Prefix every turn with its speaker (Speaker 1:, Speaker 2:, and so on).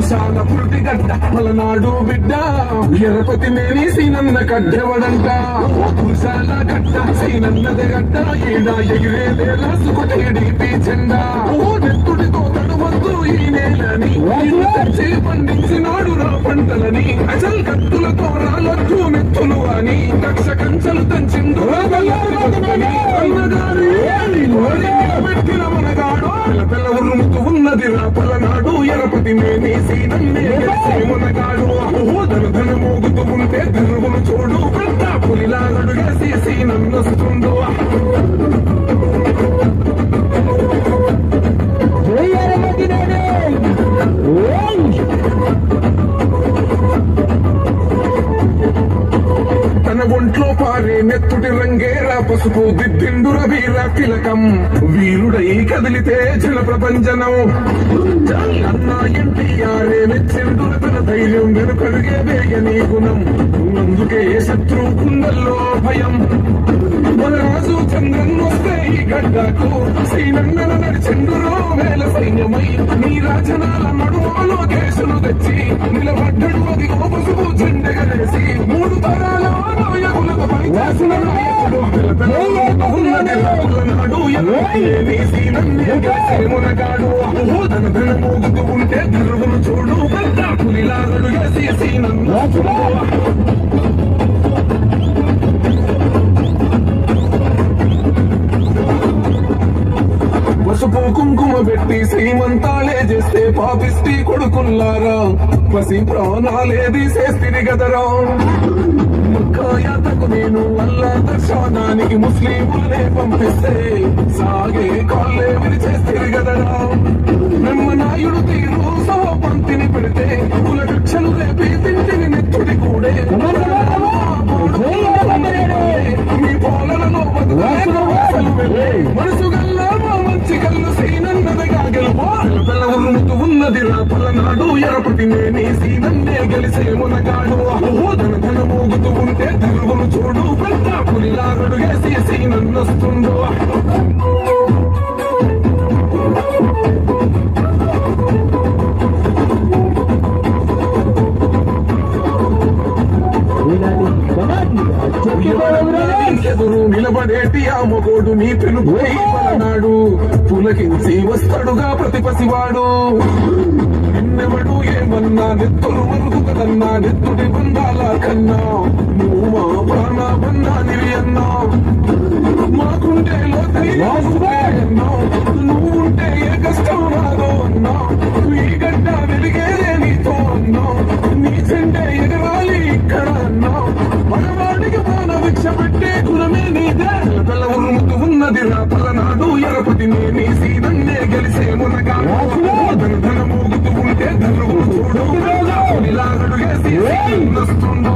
Speaker 1: వంశాల పురుటి గడ్డ పలనాడు బిడ్డ ఎరపతి మేని సీనన్న కడ్డెవడంట పురుషాల గడ్డ సీనన్నది గడ్డ ఈడ ఎగిరేదే రాసుకుటేడిపి జెండా నెత్తుడితో తడువద్దు ఈ నేలని తెచ్చి పండించినాడు రా పంటలని అజల్ కత్తులతో రాలొద్దు నెత్తులు అని కక్ష కంచెలు తంచిండు పెట్టిన మనగాడు పిల్ల ఉరుముతూ ఉన్నది రా పలనాడు ఎరపతి మేని సీనన్నే మునగాడు ధన మోగుతూ ఉంటే ధనువులు చూడు పెద్ద పులిలాగడు వేసి సీనన్నొస్తుండు తన ఒంట్లో పారే నెత్తుటి రంగేరా పసుపు దిద్దిండుర వీర తిలకం వీరుడై కదిలితే జన ప్రపంచనం అన్నా ఎన్టీఆరే మెచ్చిండుర తన ధైర్యం వెనుకడుగే వేగనీ గుణం అందుకే శత్రు కుండల్లో భయం మన రాజు చంద్రన్ వస్తే ఈ గడ్డకు శ్రీనందన నడిచెండురో వేల సైన్యమై నీ రాజనాల నడుమలో కేసులు తెచ్చి నిలబడ్డడు అది పసుపు జెండెగలేసి మూడు తరాల నాయకులకు పనిచేసిన నాయకుడు నాడు మునగాడు తన ధన మోగుతూ ఉంటే ధర్మను చూడు పెద్ద పులిలాగడు వేసి సీనన్ను పసుపు కుంకుమ పెట్టి శ్రీమంతాలే చేస్తే పాపిష్టి కొడుకుల్లారా పసి ప్రాణాలే తీసేస్తిరి గదరా మక్కాయాతకు నేను అల్లా దర్శనానికి ముస్లింలనే పంపిస్తే సాగే కాళ్ళే విరిచేస్తిరి గదరా బ్రహ్మనాయుడు తీరు సోపంతిని పెడితే కుల కక్షలు రేపి తింటిని నెత్తుడి కూడే మీ పోలలో మనసు గల్లా మంచి కళ్ళు సీనన్నదిగా గెలుపో పిల్ల ఉరుముతూ ఉన్నది రా పలనాడు ఎరపతి మేని సీనన్నే గెలిసే మునగాడు ధన మోగుతూ ఉంటే ధర్మను చూడు పెద్ద పులిలాగడు వేసి సీనన్నొస్తుండు ఎదురు నిలబడేటి ఆ మొగోడు నీ పెనుగోయి పలనాడు పులకించి వస్తాడుగా ప్రతి పసివాడు నిన్నెవడు ఏమన్నా నెత్తులు మరుగుతదన్నా నెత్తుడి బంధాల కన్నా నువ్వు మా ప్రాణ బంధానివి అన్నా మాకుంటే అన్నా నువ్వుంటే ఏ కష్టం రాదో అన్నా ఈ గడ్డ వెలిగేదే నీతో అన్నా నీ చెండే ఎగరాలి ఇక్కడ అన్నా మగవాడికి ప్రాణ భిక్ష పెట్టే గుణమే నీదే పిల్ల ఉరుముతూ ఉన్నది రా పలనాడు ఎరపతి మేని సీనన్నే గెలిసే మునగాడు ధన మోగుతూ ఉంటే ధనువు చూడు ఇలాగడు వేసి వస్తుండు.